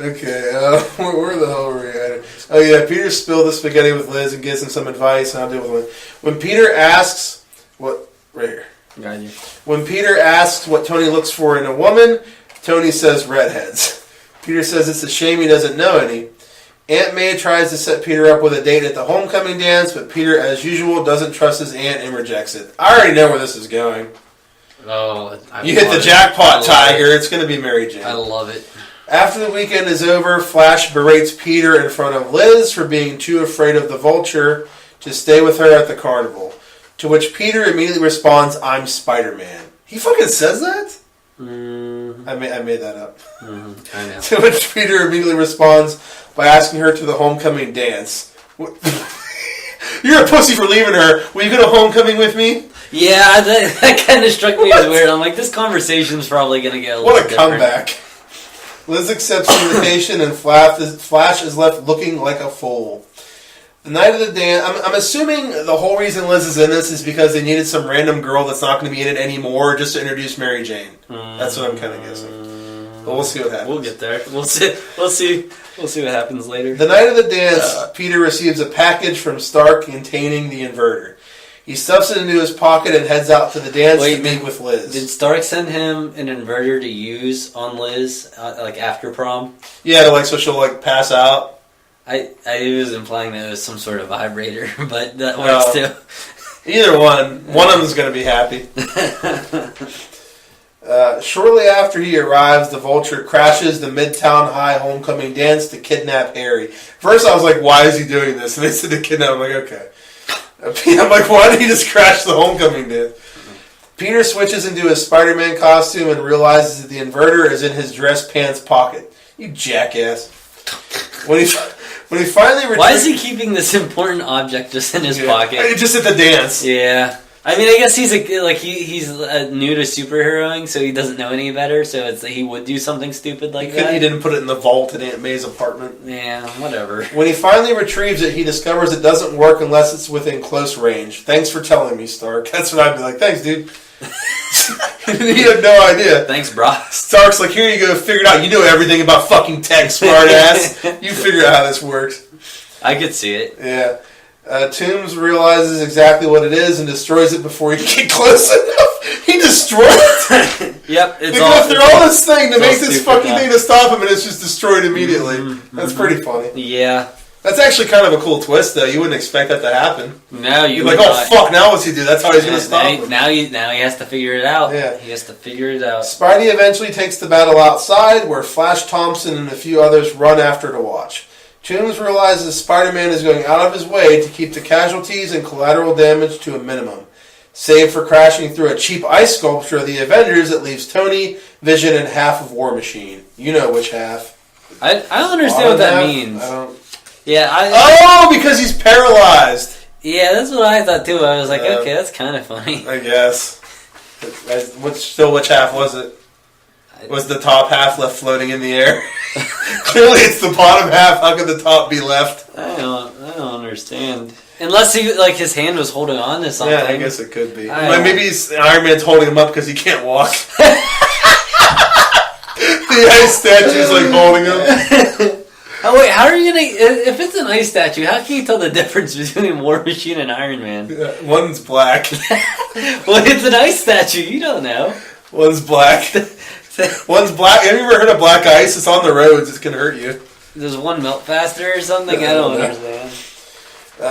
Okay, where the hell were we at? Oh yeah, Peter spilled the spaghetti with Liz and gives him some advice on how to deal with it. When Peter asks what right here. Got you. When Peter asks what Tony looks for in a woman, Tony says redheads. Peter says it's a shame he doesn't know any. Aunt May tries to set Peter up with a date at the homecoming dance, but Peter, as usual, doesn't trust his aunt and rejects it. I already know where this is going. Oh, you hit the jackpot, Tiger. It's going to be Mary Jane. I love it. After the weekend is over, Flash berates Peter in front of Liz for being too afraid of the Vulture to stay with her at the carnival. To which Peter immediately responds, "I'm Spider-Man." He fucking says that? Mm-hmm. I made that up. Mm-hmm. I know. To which Peter immediately responds by asking her to the homecoming dance. You're a pussy for leaving her. Will you go to homecoming with me? Yeah, that kind of struck me as weird. I'm like, this conversation's probably going to get a little different. What a comeback. Liz accepts the invitation and Flash is left looking like a fool. The night of the dance, I'm assuming the whole reason Liz is in this is because they needed some random girl that's not going to be in it anymore just to introduce Mary Jane. That's what I'm kind of guessing. But we'll see what happens. We'll get there. We'll see what happens later. The night of the dance, Peter receives a package from Stark containing the inverter. He stuffs it into his pocket and heads out to the dance to meet with Liz. Did Stark send him an inverter to use on Liz, like after prom? Yeah, so she'll pass out. I was implying that it was some sort of vibrator, but that works too. Either one. One of them's going to be happy. Shortly after he arrives, the Vulture crashes the Midtown High homecoming dance to kidnap Harry. First I was like, why is he doing this? And they said to kidnap him. I'm like, okay. I'm like, why did he just crash the homecoming dance? Peter switches into his Spider-Man costume and realizes that the inverter is in his dress pants pocket. You jackass. When he finally returns... Why is he keeping this important object just in his pocket? Just at the dance. Yeah. I mean, I guess he's he's new to superheroing, so he doesn't know any better. So it's he would do something stupid like that. He didn't put it in the vault in Aunt May's apartment. Yeah, whatever. When he finally retrieves it, he discovers it doesn't work unless it's within close range. Thanks for telling me, Stark. That's what I'd be like. Thanks, dude. He had no idea. Thanks, bro. Stark's like, here you go, figure it out. You know everything about fucking tech, smart ass. You figure out how this works. I could see it. Yeah. Toombs realizes exactly what it is and destroys it before he can get close enough. He destroyed it. Yep. They go through all this thing to make this fucking thing to stop him, and it's just destroyed immediately. Mm-hmm. That's pretty funny. Yeah. That's actually kind of a cool twist, though. You wouldn't expect that to happen. No, you're like, oh fuck! Now what's he do? That's how he's going to stop him. Now he has to figure it out. Yeah, he has to figure it out. Spidey eventually takes the battle outside, where Flash Thompson and a few others run after to watch. Toombs realizes Spider-Man is going out of his way to keep the casualties and collateral damage to a minimum, save for crashing through a cheap ice sculpture of the Avengers that leaves Tony, Vision, and half of War Machine. You know which half. I don't understand what that means. I don't... Yeah, because he's paralyzed. Yeah, that's what I thought too. I was like, okay, that's kind of funny. I guess. Which half was it? Was the top half left floating in the air? Clearly it's the bottom half. How could the top be left? I don't understand. Unless his hand was holding on to something. Yeah, I guess it could be. Maybe Iron Man's holding him up because he can't walk. The ice statue's holding him. Oh wait, how are you gonna? If it's an ice statue, how can you tell the difference between War Machine and Iron Man? One's black. Well, it's an ice statue. You don't know. One's black. One's black. Have you ever heard of black ice? It's on the roads. It can hurt you. Does one melt faster or something? I don't understand.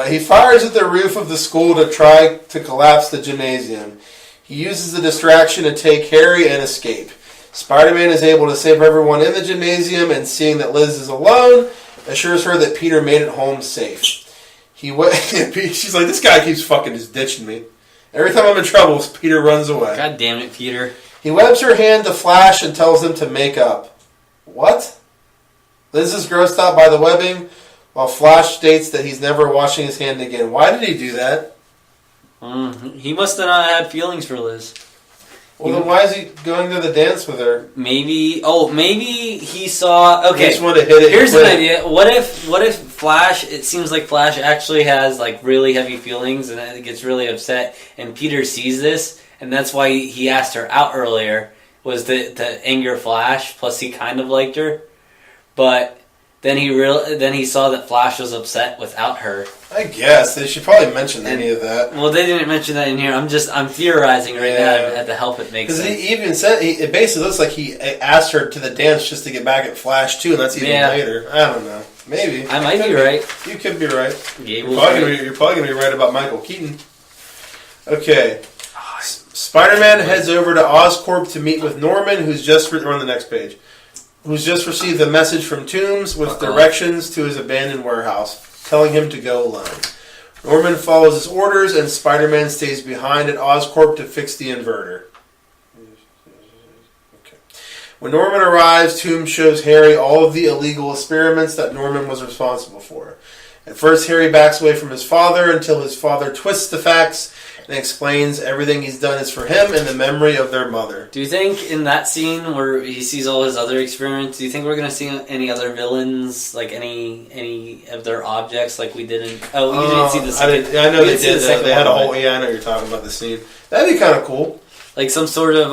He fires at the roof of the school to try to collapse the gymnasium. He uses the distraction to take Harry and escape. Spider-Man is able to save everyone in the gymnasium, and seeing that Liz is alone, assures her that Peter made it home safe. She's like, this guy keeps fucking just ditching me. Every time I'm in trouble, Peter runs away. God damn it, Peter. He webs her hand to Flash and tells him to make up. What? Liz is grossed out by the webbing, while Flash states that he's never washing his hand again. Why did he do that? He must have not had feelings for Liz. Well, then why is he going to the dance with her? Maybe he saw. Okay, he just wanted to hit it. Here's an idea. What if Flash? It seems like Flash actually has like really heavy feelings and it gets really upset, and Peter sees this, and that's why he asked her out earlier, was to anger Flash. Plus, he kind of liked her, but then he saw that Flash was upset without her. I guess they should probably mention any of that. Well, they didn't mention that in here. I'm theorizing right now at the help it makes sense. Because he even said it basically looks like he asked her to the dance just to get back at Flash too, and that's even later. I don't know. Maybe I might be right. You could be right. You're probably gonna be right about Michael Keaton. Okay. Spider-Man heads over to Oscorp to meet with Norman, who's just on the next page. Who's just received a message from Toomes with directions to his abandoned warehouse, telling him to go alone. Norman follows his orders, and Spider-Man stays behind at Oscorp to fix the inverter. Okay. When Norman arrives, Toomes shows Harry all of the illegal experiments that Norman was responsible for. At first, Harry backs away from his father until his father twists the facts and explains everything he's done is for him and the memory of their mother. Do you think in that scene where he sees all his other experiments, do you think we're going to see any other villains, like any of their objects like we did in... Oh, you didn't see the second... I know they did. They had a whole... Yeah, I know you're talking about the scene. That'd be kind of cool. Like some sort of,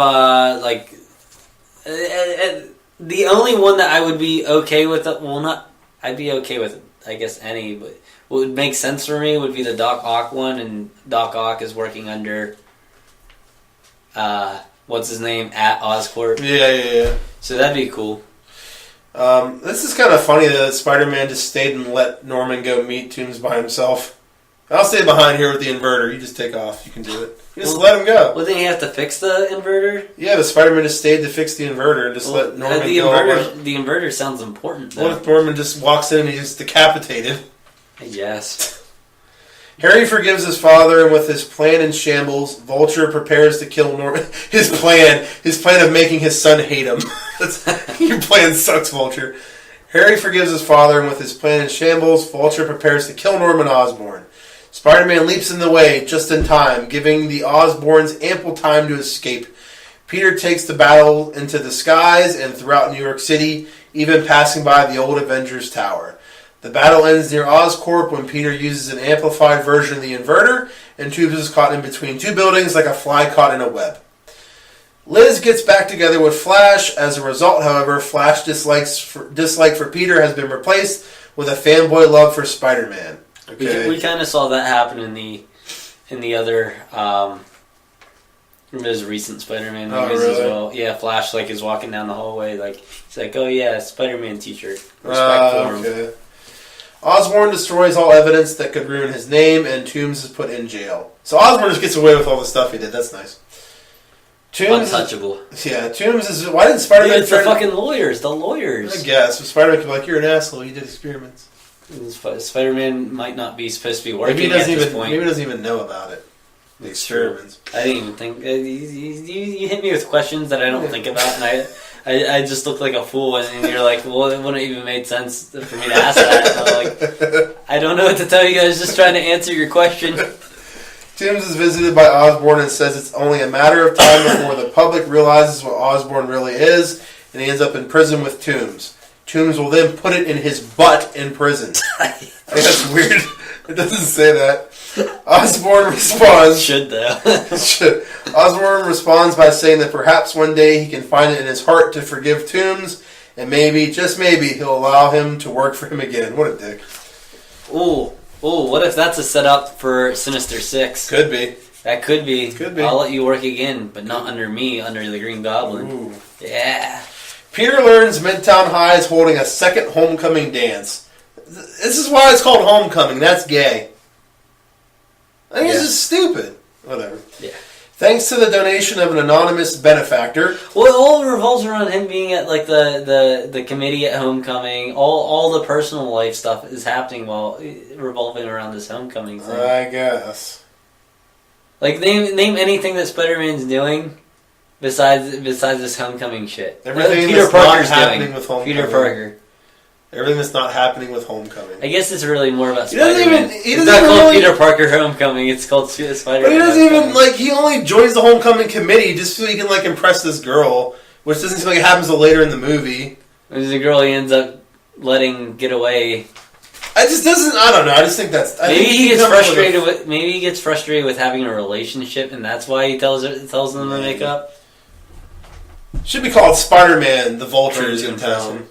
the only one that I would be okay with... I'd be okay with, I guess, any, but... What would make sense for me would be the Doc Ock one, and Doc Ock is working under, what's his name, at Oscorp. Yeah. So that'd be cool. This is kind of funny that Spider-Man just stayed and let Norman go meet Toomes by himself. I'll stay behind here with the inverter. You just take off. You can do it. You just let him go. Well, then you have to fix the inverter? Yeah, but Spider-Man just stayed to fix the inverter and just let Norman go. The inverter sounds important, though. What if Norman just walks in and he's decapitated? Yes. Harry forgives his father, and with his plan in shambles, Vulture prepares to kill Norman. His plan of making his son hate him. Your plan sucks, Vulture. Harry forgives his father, and with his plan in shambles, Vulture prepares to kill Norman Osborn. Spider-Man leaps in the way just in time, giving the Osborns ample time to escape. Peter takes the battle into the skies and throughout New York City, even passing by the old Avengers Tower. The battle ends near Oscorp when Peter uses an amplified version of the inverter, and Toomes is caught in between two buildings like a fly caught in a web. Liz gets back together with Flash. As a result, however, Flash's dislike for Peter has been replaced with a fanboy love for Spider-Man. Okay. We kind of saw that happen in the other those recent Spider-Man movies as well. Yeah, Flash is walking down the hallway, he's like, oh yeah, Spider-Man t-shirt. Respect for him. Okay. Osborn destroys all evidence that could ruin his name, and Toomes is put in jail. So Osborn just gets away with all the stuff he did. That's nice. Toomes untouchable. Toomes is... Why didn't Spider-Man... It's the fucking lawyers. The lawyers. I guess. But Spider-Man could be like, you're an asshole. You did experiments. Spider-Man might not be supposed to be working maybe at this point. Maybe he doesn't even know about it. The experiments. I didn't even think... You hit me with questions that I don't think about, and I just look like a fool, and you're like, well, it wouldn't even made sense for me to ask that. And I'm like, I don't know what to tell you guys, just trying to answer your question. Toomes is visited by Osborn and says it's only a matter of time before the public realizes what Osborn really is, and he ends up in prison with Toomes. Toomes will then put it in his butt in prison. I think that's weird. It doesn't say that. Osborn responds... Should, though. Should. Osborn responds by saying that perhaps one day he can find it in his heart to forgive Toomes, and maybe, just maybe, he'll allow him to work for him again. What a dick. Ooh, what if that's a setup for Sinister Six? Could be. That could be. Could be. I'll let you work again, but not under me, under the Green Goblin. Ooh. Yeah. Peter learns Midtown High is holding a second homecoming dance. This is why it's called Homecoming. That's gay. I think it's just stupid. Whatever. Yeah. Thanks to the donation of an anonymous benefactor. Well, it all revolves around him being at the committee at Homecoming. All the personal life stuff is happening while revolving around this Homecoming thing. I guess. Name anything that Spider-Man's doing besides this Homecoming shit. Everything Peter that's Parker's not happening doing. with Homecoming. Peter Parker. Everything that's not happening with Homecoming. I guess it's really more about He doesn't Spider-Man. even. He It's doesn't not called really, Peter Parker Homecoming. It's called Spider-Man. But he doesn't Homecoming. even he only joins the Homecoming committee just so he can impress this girl, which doesn't seem like it happens till later in the movie. There's a girl he ends up letting get away. I don't know. I just think that's. Maybe he gets frustrated with. Maybe he gets frustrated with having a relationship, and that's why he tells them to make up. Should be called Spider-Man. The Vulture's in town.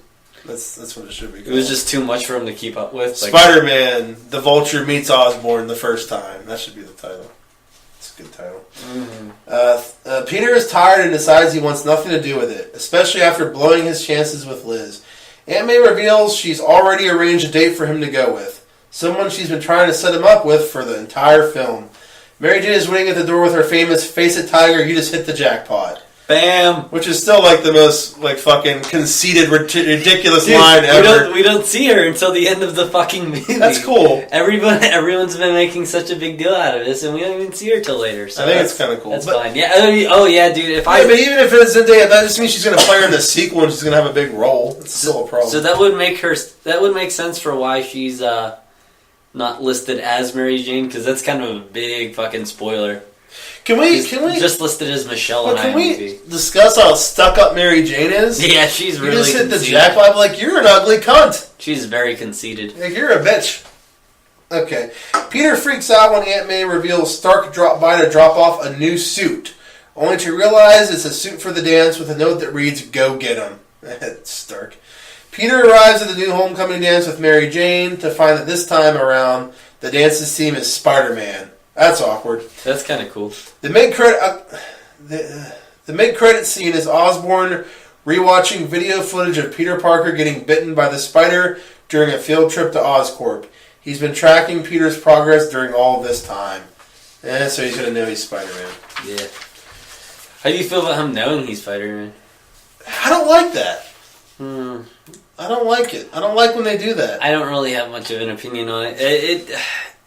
That's what it should be called. It was just too much for him to keep up with. Spider-Man, the Vulture meets Osborn the first time. That should be the title. It's a good title. Mm-hmm. Peter is tired and decides he wants nothing to do with it, especially after blowing his chances with Liz. Aunt May reveals she's already arranged a date for him to go with. Someone she's been trying to set him up with for the entire film. Mary Jane is waiting at the door with her famous "Face it, Tiger, you just hit the jackpot." Bam! Which is still the most fucking conceited, ridiculous line ever. We don't see her until the end of the fucking movie. That's cool. Everyone's been making such a big deal out of this, and we don't even see her till later. So I think it's kind of cool. That's fine. Yeah. Oh yeah, dude. But even if it's Zendaya, that just means she's going to play her in the sequel and she's going to have a big role. It's still a problem. So that would make sense for why she's not listed as Mary Jane, because that's kind of a big fucking spoiler. Can we just listed as Michelle on Can IMDb. we discuss how stuck up Mary Jane is? Yeah, she's really. You just hit conceited. the jackpot. You're an ugly cunt. She's very conceited. You're a bitch. Okay. Peter freaks out when Aunt May reveals Stark dropped by to drop off a new suit, only to realize it's a suit for the dance with a note that reads, "Go get him." Stark. Peter arrives at the new homecoming dance with Mary Jane to find that this time around the dance's theme is Spider-Man. That's awkward. That's kind of cool. The mid-credit scene is Osborn rewatching video footage of Peter Parker getting bitten by the spider during a field trip to Oscorp. He's been tracking Peter's progress during all this time. So he's going to know he's Spider-Man. Yeah. How do you feel about him knowing he's Spider-Man? I don't like that. I don't like it. I don't like when they do that. I don't really have much of an opinion on it.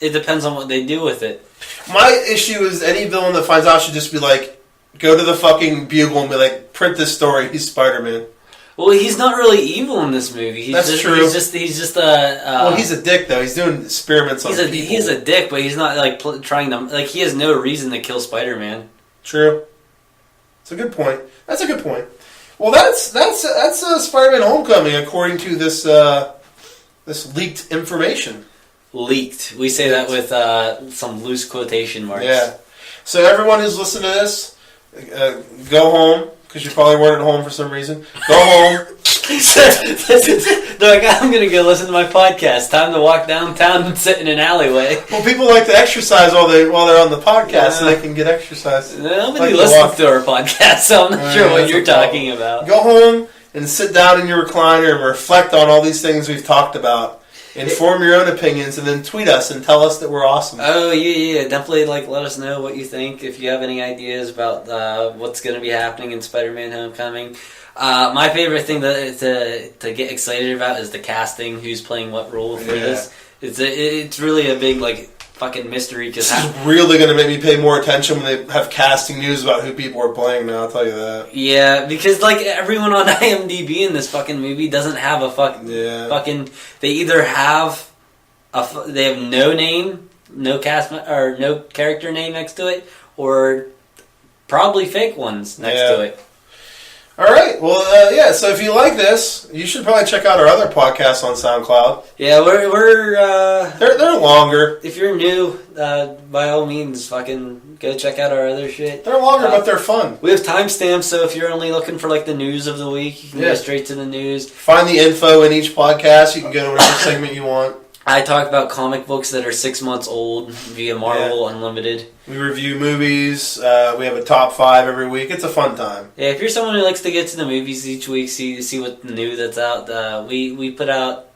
It depends on what they do with it. My issue is any villain that finds out should just be go to the fucking Bugle and be print this story. He's Spider-Man. Well, he's not really evil in this movie. That's true. He's just a. Well, he's a dick though. He's doing experiments on people. He's a dick, but he's not trying to. He has no reason to kill Spider-Man. True. It's a good point. That's a good point. Well, that's Spider-Man Homecoming according to this this leaked information. Leaked. We say that with some loose quotation marks. Yeah. So everyone who's listening to this, go home, because you probably weren't at home for some reason. Go home. They're like, I'm going to go listen to my podcast. Time to walk downtown and sit in an alleyway. Well, people like to exercise while they're on the podcast so they can get exercise. Nobody listens to our podcast, so I'm not sure what you're talking about. Go home and sit down in your recliner and reflect on all these things we've talked about. Inform your own opinions and then tweet us and tell us that we're awesome. Oh, yeah. Definitely, let us know what you think. If you have any ideas about what's going to be happening in Spider-Man Homecoming. My favorite thing to get excited about is the casting. Who's playing what role for this. It's really a big, fucking mystery. This is really going to make me pay more attention when they have casting news about who people are playing now, I'll tell you that. Yeah, because everyone on IMDb in this fucking movie doesn't have a fucking they either have they have no name, no cast or no character name next to it, or probably fake ones next to it. All right. Well, so if you like this, you should probably check out our other podcasts on SoundCloud. Yeah, we're they're longer. If you're new, by all means, fucking go check out our other shit. They're longer, but they're fun. We have timestamps, so if you're only looking for the news of the week, you can go straight to the news. Find the info in each podcast. You can go to whatever segment you want. I talk about comic books that are 6 months old via Marvel Unlimited. We review movies. We have a top 5 every week. It's a fun time. Yeah, if you're someone who likes to get to the movies each week, see what new that's out. We put out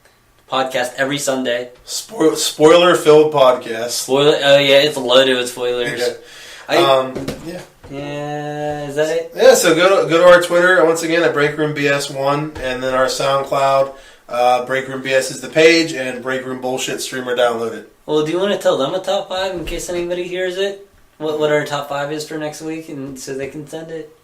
podcast every Sunday. Spoiler-filled podcast. Oh yeah, it's loaded with spoilers. Okay. Yeah, is that it? Yeah, so go to our Twitter once again at BreakroomBS1, and then our SoundCloud. Breakroom BS is the page, and Breakroom Bullshit streamer download it. Well, do you want to tell them a top 5 in case anybody hears it? What our top 5 is for next week, and so they can send it?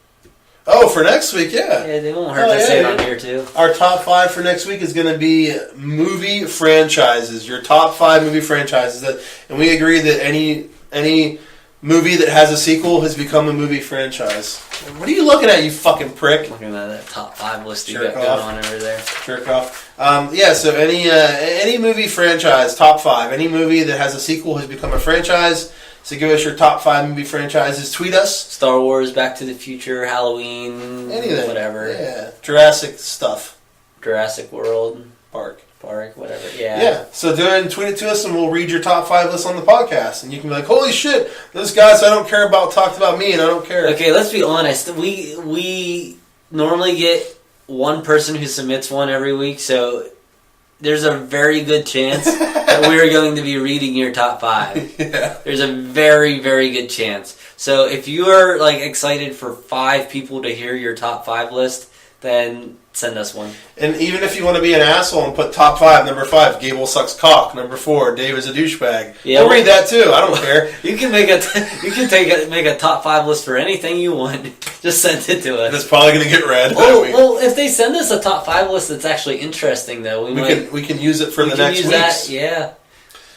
Oh, for next week, yeah. Yeah, they won't hurt to say it on here, too. Our top 5 for next week is going to be movie franchises. Your top 5 movie franchises. And we agree that any movie that has a sequel has become a movie franchise. What are you looking at, you fucking prick? Looking at that top 5 list you got going on over there. Jerk off. So any movie franchise, top 5. Any movie that has a sequel has become a franchise. So give us your top 5 movie franchises. Tweet us. Star Wars, Back to the Future, Halloween, Anything. whatever. Yeah. Jurassic stuff. Jurassic World. Park, whatever. Yeah. Yeah. So tweet it to us and we'll read your top 5 list on the podcast. And you can be like, holy shit, those guys I don't care about talked about me and I don't care. Okay, let's be honest. We normally get one person who submits one every week, so there's a very good chance that we're going to be reading your top 5. Yeah. There's a very, very good chance. So if you are excited for 5 people to hear your top 5 list, then send us one. And even if you want to be an asshole and put top 5, number 5, Gable sucks cock. Number 4, Dave is a douchebag. Yeah, we'll read that too. I don't care. You can make a top 5 list for anything you want. Just send it to us. It's probably going to get read. Well, if they send us a top 5 list that's actually interesting, though, we can use it for the next weeks. Yeah.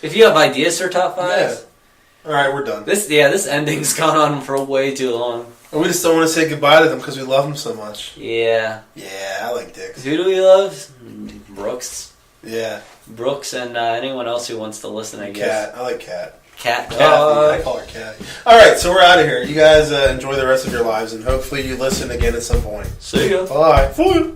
If you have ideas for top 5s. Yeah. All right, we're done. This ending's gone on for way too long. And we just don't want to say goodbye to them because we love them so much. Yeah. Yeah, I like dicks. Who do we love? Brooks. Yeah. Brooks and anyone else who wants to listen, I guess. Cat. I like Cat. Cat. I call her Cat. All right, so we're out of here. You guys enjoy the rest of your lives, and hopefully you listen again at some point. See ya. Bye. See ya.